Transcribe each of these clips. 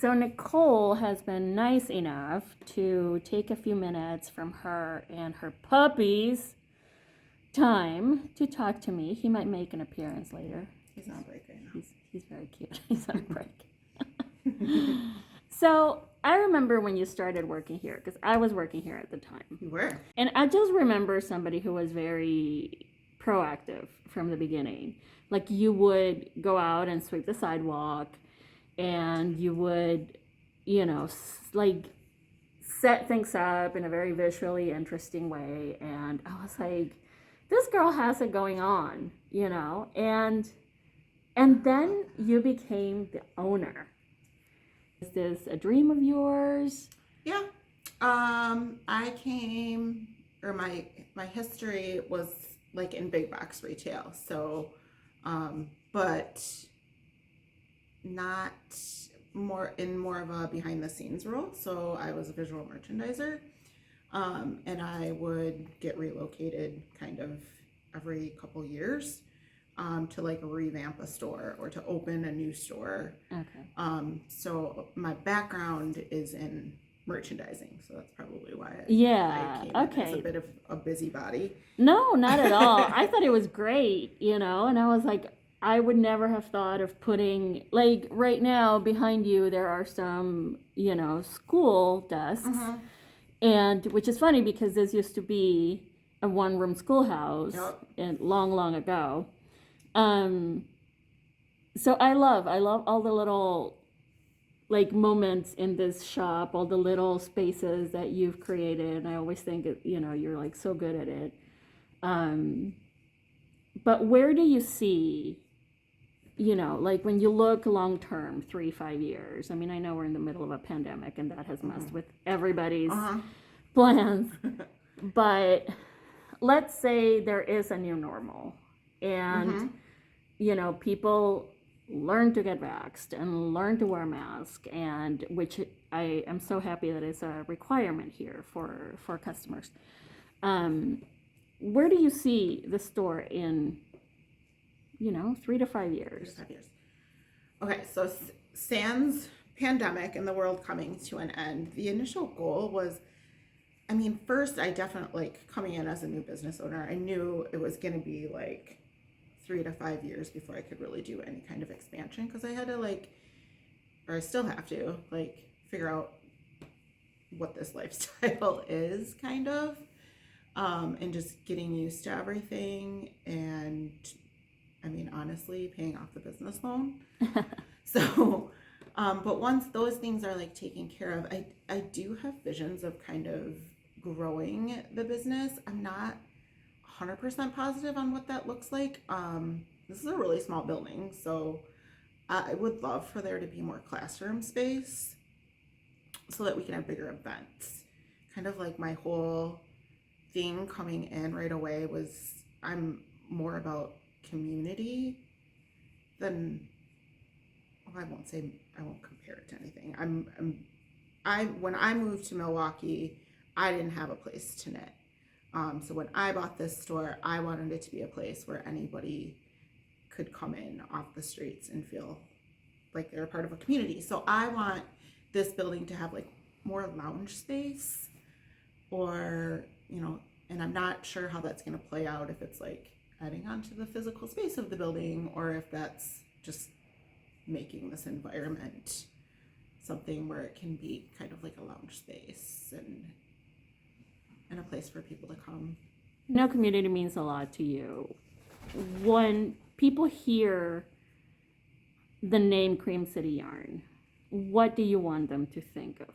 So Nicole has been nice enough to take a few minutes from her and her puppy's time to talk to me. He might make an appearance later. He's on break right now. He's very cute. He's on break. So I remember when you started working here, because I was working here at the time. You were. And I just remember somebody who was very proactive from the beginning. Like you would go out and sweep the sidewalk, and you would, like set things up in a very visually interesting way. And I was like, this girl has it going on, and then you became the owner. Is this a dream of yours? Yeah. I came, or my history was like in big box retail. So, but not more of a behind the scenes role. So I was a visual merchandiser. And I would get relocated kind of every couple years to like revamp a store or to open a new store. Okay. So my background is in merchandising, so that's probably why I came in as a bit of a busybody. No, not at all. I thought it was great, and I was like, I would never have thought of putting, like right now behind you there are some, school desks. Mm-hmm. And which is funny because this used to be a one-room schoolhouse. Yep. And long ago. So I love all the little like moments in this shop, all the little spaces that you've created. And I always think, you're like so good at it. But where do you see, like when you look long term, 3-5 years? I mean, I know we're in the middle of a pandemic and that has messed with everybody's plans. But let's say there is a new normal and, people learn to get vaxxed and learn to wear a mask, and which I am so happy that it's a requirement here for customers. Where do you see the store in 3 to 5 years? 3 to 5 years. Okay, so sans pandemic and the world coming to an end, the initial goal was, first I definitely, like coming in as a new business owner, I knew it was going to be like 3 to 5 years before I could really do any kind of expansion, because I had to or I still have to figure out what this lifestyle is kind of, and just getting used to everything. And honestly, paying off the business loan. So, but once those things are taken care of, I do have visions of kind of growing the business. I'm not 100% positive on what that looks like. This is a really small building, so I would love for there to be more classroom space so that we can have bigger events. Kind of like my whole thing coming in right away was, I'm more about community than, I won't compare it to anything. When I moved to Milwaukee, I didn't have a place to knit. So when I bought this store, I wanted it to be a place where anybody could come in off the streets and feel like they're a part of a community. So I want this building to have more lounge space, or, and I'm not sure how that's going to play out, if it's adding on to the physical space of the building, or if that's just making this environment something where it can be kind of like a lounge space and a place for people to come. Community means a lot to you. When people hear the name Cream City Yarn, what do you want them to think of?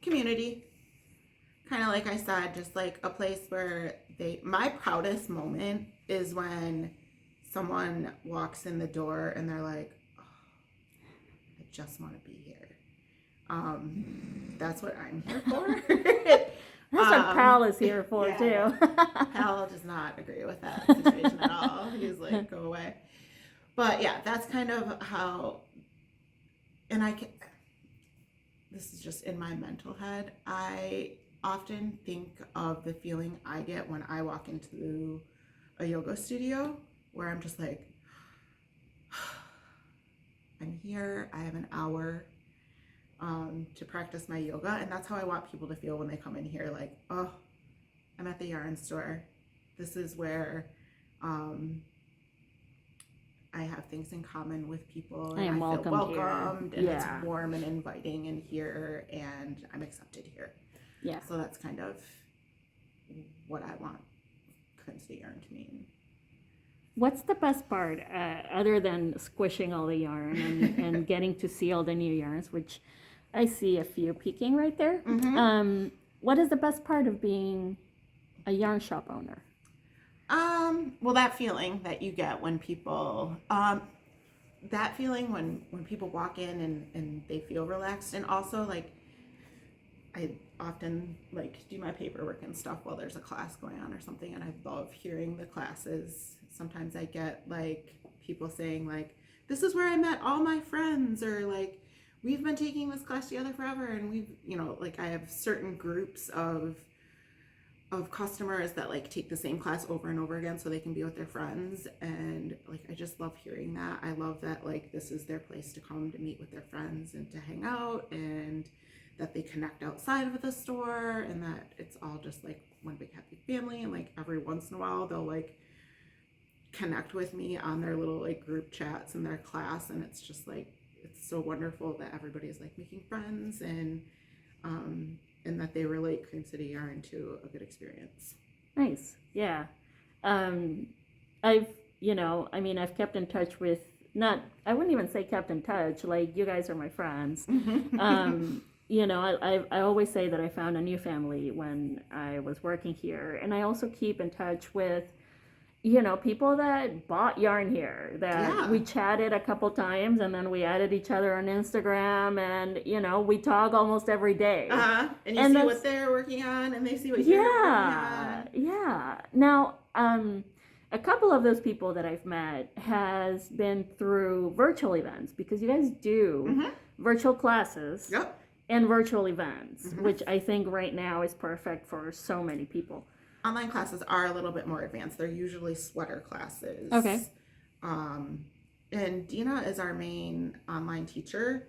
Community. Kind of like I said, just a place where my proudest moment is when someone walks in the door and they're like, oh, I just want to be here. That's what I'm here for. That's what Pal is here for, too. Pal does not agree with that situation at all. He's like, go away. But yeah, that's kind of how, and this is just in my mental head, I often think of the feeling I get when I walk into a yoga studio, where I'm just like, I'm here, I have an hour, to practice my yoga. And that's how I want people to feel when they come in here. Like, oh, I'm at the yarn store. This is where I have things in common with people. And I am feel welcomed here. and it's warm and inviting in here and I'm accepted here. Yeah. So that's kind of what I want Crimson Yarn to mean. What's the best part, other than squishing all the yarn and getting to see all the new yarns, which I see a few peeking right there? Mm-hmm. What is the best part of being a yarn shop owner? Well, that feeling that you get when people, that feeling when people walk in and they feel relaxed, and also like I often like do my paperwork and stuff while there's a class going on or something, and I love hearing the classes. Sometimes I get like people saying like, this is where I met all my friends, or like, we've been taking this class together forever, and we've, you know, like I have certain groups of customers that like take the same class over and over again so they can be with their friends, and like I just love hearing that. I love that like this is their place to come to meet with their friends and to hang out, and that they connect outside of the store, and that it's all just like one big happy family. And like every once in a while they'll like connect with me on their little like group chats in their class, and it's just like it's so wonderful that everybody's like making friends, and that they relate Cream City Yarn to a good experience. Nice. Yeah. I've I've kept in touch with, I wouldn't even say kept in touch, like you guys are my friends. I always say that I found a new family when I was working here, and I also keep in touch with people that bought yarn here, that we chatted a couple times, and then we added each other on Instagram, and we talk almost every day. And you see what they're working on, and they see what you're working on. Yeah. Now, a couple of those people that I've met has been through virtual events, because you guys do virtual classes and virtual events, which I think right now is perfect for so many people. Online classes are a little bit more advanced. They're usually sweater classes. Okay. And Dina is our main online teacher.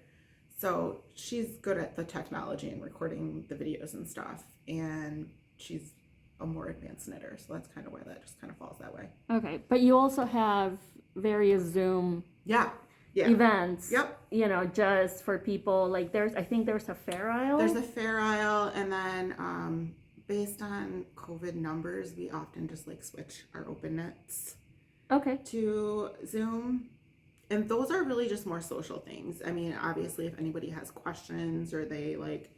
So she's good at the technology and recording the videos and stuff. And she's a more advanced knitter. So that's kind of why that just kind of falls that way. Okay. But you also have various Zoom events. Yep. Just for people, like I think there's a fair aisle. There's a fair aisle, and then based on COVID numbers, we often just like switch our open nets to Zoom. And those are really just more social things. I mean, obviously, if anybody has questions or they like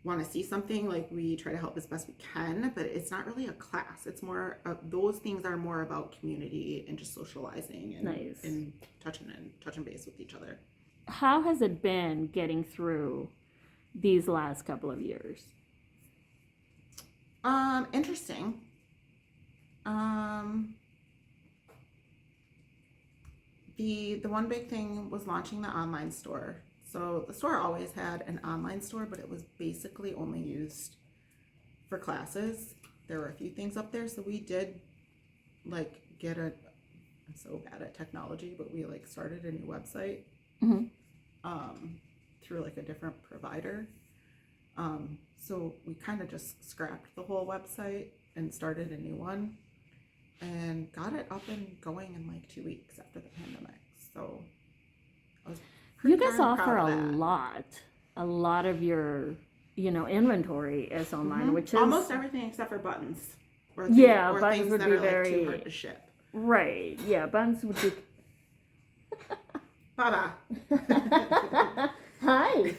want to see something, like we try to help as best we can, but it's not really a class. It's more, those things are more about community and just socializing and touching base with each other. How has it been getting through these last couple of years? Interesting. The one big thing was launching the online store. So the store always had an online store, but it was basically only used for classes. There were a few things up there, so we did like I'm so bad at technology, but we like started a new website through like a different provider. So we kind of just scrapped the whole website and started a new one and got it up and going in like 2 weeks after the pandemic. So I was you guys offer a lot of your inventory is online, which is almost everything except for buttons. Or buttons would that be are very like too hard to ship. Right. Yeah, buttons would be. Baba. Hi.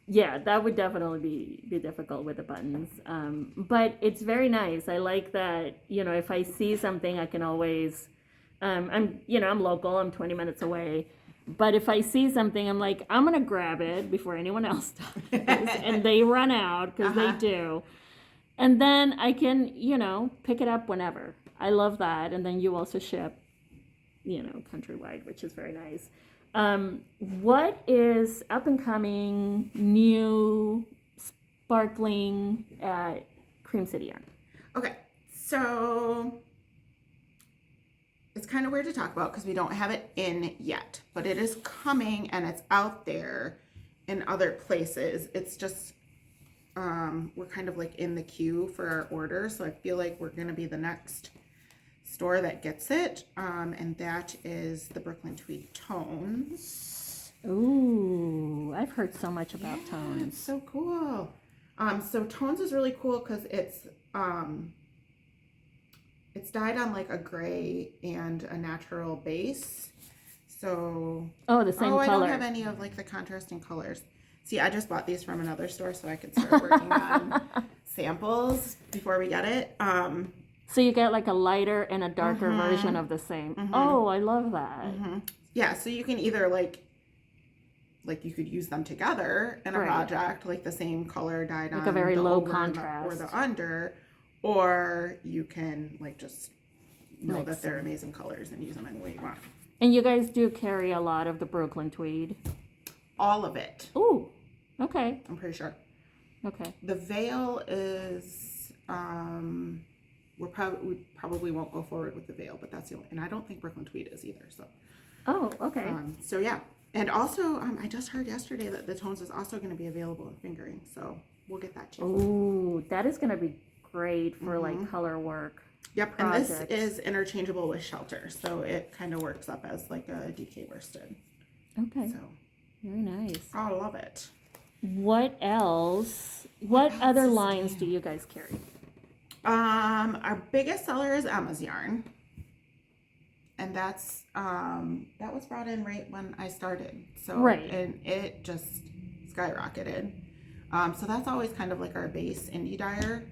Yeah, that would definitely be difficult with the buttons. But it's very nice. I like that, if I see something, I can always, I'm local, I'm 20 minutes away. But if I see something, I'm like, I'm going to grab it before anyone else does. And they run out, because they do. And then I can, pick it up whenever. I love that. And then you also ship, countrywide, which is very nice. What is up and coming, new, sparkling at Cream City Yarn? Okay, so it's kind of weird to talk about because we don't have it in yet, but it is coming and it's out there. in other places. It's just we're kind of like in the queue for our order, so I feel like we're gonna be the next store that gets it, and that is the Brooklyn Tweed Tones. Ooh, I've heard so much about It's tones. so cool. So Tones is really cool because it's dyed on like a gray and a natural base. So The same I color. don't have any of like the contrasting colors. See, I just bought these from another store so I could start working on samples before we get it. So you get like a lighter and a darker version of the same. Oh, I love that. Yeah, so you can either like you could use them together in a project, like the same color dyed on a very the low over contrast. or the under, or you can like just know that they're amazing colors and use them any way you want. And you guys do carry a lot of the Brooklyn Tweed. All of it. Ooh, okay. I'm pretty sure. Okay. The veil is we probably won't go forward with the veil, but that's the only, and I don't think Brooklyn Tweed is either. So. Oh, okay. So yeah, and also I just heard yesterday that the Tones is also going to be available in fingering, so we'll get that too. Ooh, that is going to be great for like color work. Yep, projects. And this is interchangeable with Shelter, so it kind of works up as like a DK worsted. Okay. So Very nice. I love it. What else? What other is lines do you guys carry? Our biggest seller is Emma's yarn, and that's that was brought in right when I started. So and it just skyrocketed. So that's always kind of like our base indie dyer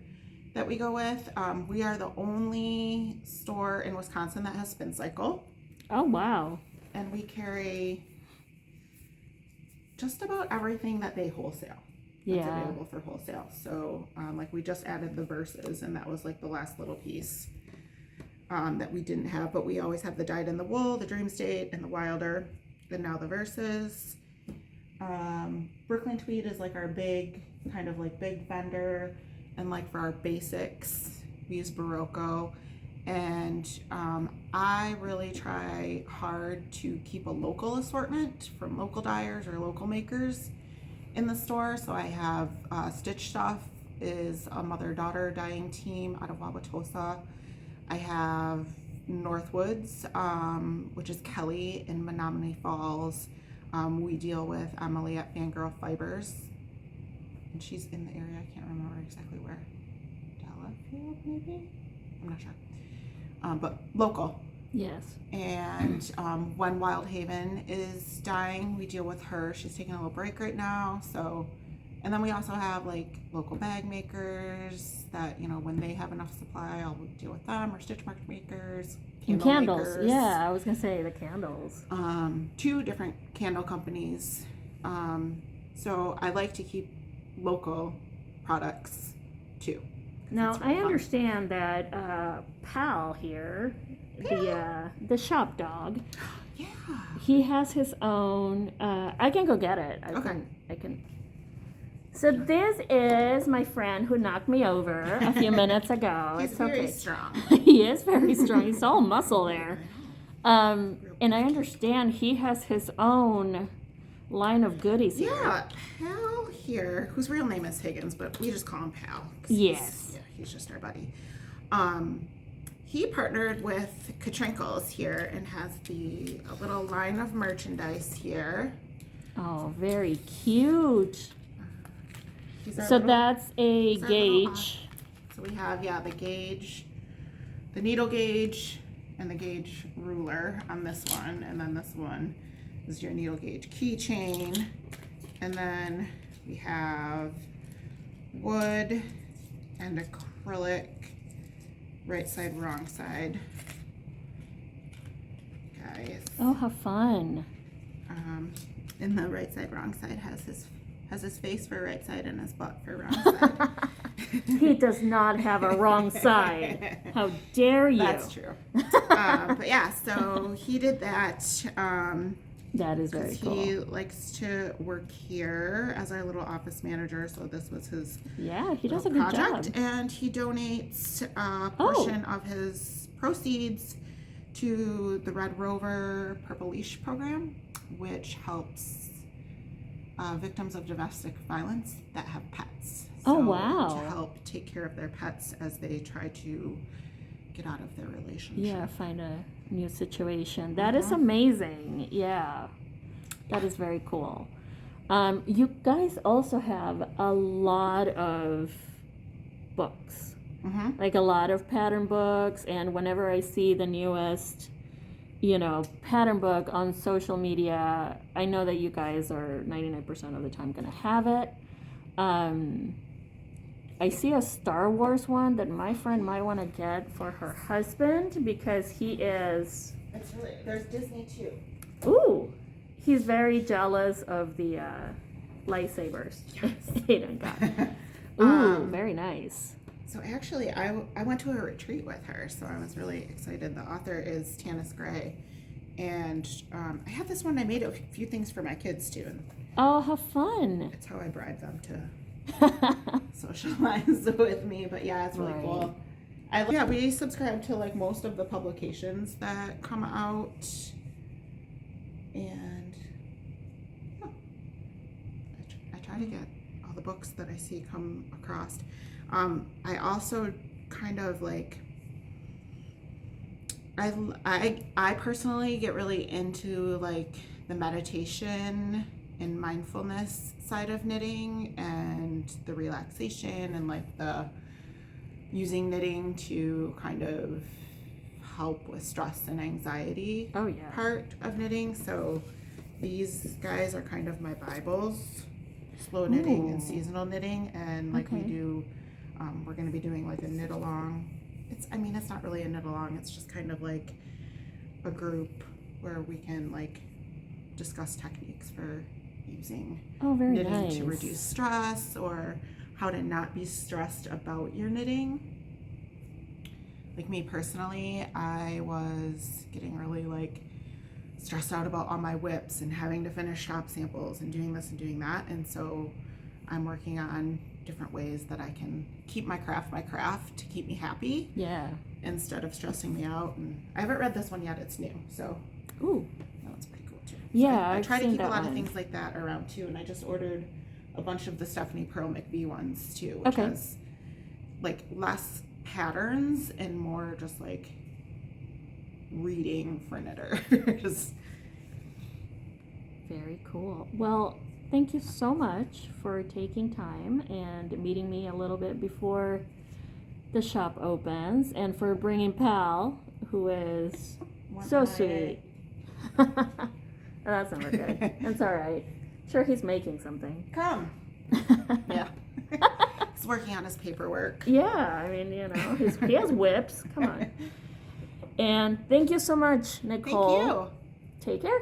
that we go with. We are the only store in Wisconsin that has Spin Cycle. Oh wow! And we carry just about everything that they wholesale. That's available for wholesale. So like we just added the Verses, and that was like the last little piece that we didn't have, but we always have the Dyed in the Wool, the Dream State, and the Wilder, and now the Verses. Brooklyn Tweed is like our big kind of like big vendor, and like for our basics we use Barocco, and I really try hard to keep a local assortment from local dyers or local makers in the store. So I have Stitch Stuff is a mother-daughter dyeing team out of Wauwatosa. I have Northwoods, which is Kelly in Menominee Falls. We deal with Emily at Fangirl Fibers, and she's in the area. I can't remember exactly where. Delafield, maybe? I'm not sure. But local. Yes. And when Wild Haven is dying, we deal with her. She's taking a little break right now. So, and then we also have like local bag makers that, you know, when they have enough supply, I'll deal with them, or stitch mark makers, candles. makers. Yeah, I was gonna say the candles. 2 different candle companies. So I like to keep local products too. Now I understand that Pal here, the shop dog, Yeah. he has his own. I can go get it. I can. So this is my friend who knocked me over a few minutes ago. He's it's very okay. strong. He is very strong. He's all muscle there. And I understand he has his own line of goodies here. Yeah, Pal here, whose real name is Higgins, but we just call him Pal. 'Cause Yes. he's just our buddy. He partnered with Katrinkles here and has a little line of merchandise here. Oh, very cute. So little- that's a he's our little gauge. So we have, the gauge, the needle gauge, and the gauge ruler on this one. And then this one is your needle gauge keychain. And then we have wood and acrylic, right side, wrong side. Guys. Oh, how fun. And the right side, wrong side has his face for right side and his butt for wrong side. He does not have a wrong side. How dare you? That's true. But yeah, so he did that. That is very cool. He likes to work here as our little office manager, so this was his Yeah, he does a little good project. job. And he donates a portion of his proceeds to the Red Rover Purple Leash program, which helps victims of domestic violence that have pets. Oh, So, wow. To help take care of their pets as they try to get out of their relationship. Yeah, find a new situation. That is Mhm. amazing. Yeah, that is very cool. You guys also have a lot of books, Mm-hmm. like a lot of pattern books. And whenever I see the newest, pattern book on social media, I know that you guys are 99% of the time going to have it. I see a Star Wars one that my friend might want to get for her husband because he is. There's Disney too. Ooh, he's very jealous of the lightsabers. Yes. Hayden got. Ooh, very nice. So actually, I went to a retreat with her, so I was really excited. The author is Tanis Gray, and I have this one. I made a few things for my kids too, and Oh, how fun! it's how I bribe them to socialize with me. But yeah, it's really Right. cool. We subscribe to like most of the publications that come out, and yeah, I try to get all the books that I see come across. I also kind of like I personally get really into like the meditation and mindfulness side of knitting and the relaxation and like the using knitting to kind of help with stress and anxiety Oh yeah. part of knitting. So these guys are kind of my Bibles, slow knitting and Ooh. seasonal knitting, and like we Okay. do we're going to be doing like a knit along. It's not really a knit along, it's just kind of like a group where we can like discuss techniques for using Oh, very knitting nice. to reduce stress or how to not be stressed about your knitting. Like me personally, I was getting really like stressed out about all my whips and having to finish shop samples and doing this and doing that, and so I'm working on different ways that I can keep my craft to keep me happy Yeah. instead of stressing me out. And I haven't read this one yet, it's new, so Ooh. that one's pretty cool too. Yeah, I I've try to seen keep a that lot of one. things like that around too, and I just ordered a bunch of the Stephanie Pearl McBee ones too, which Okay. has like less patterns and more just like reading for knitters. Very cool. Well, thank you so much for taking time and meeting me a little bit before the shop opens, and for bringing Pal, who is so sweet. That's never good. That's all right. Sure, he's making something. Come. Yeah. He's working on his paperwork. Yeah, I mean, he has whips. Come on. And thank you so much, Thank Nicole. you. Take care.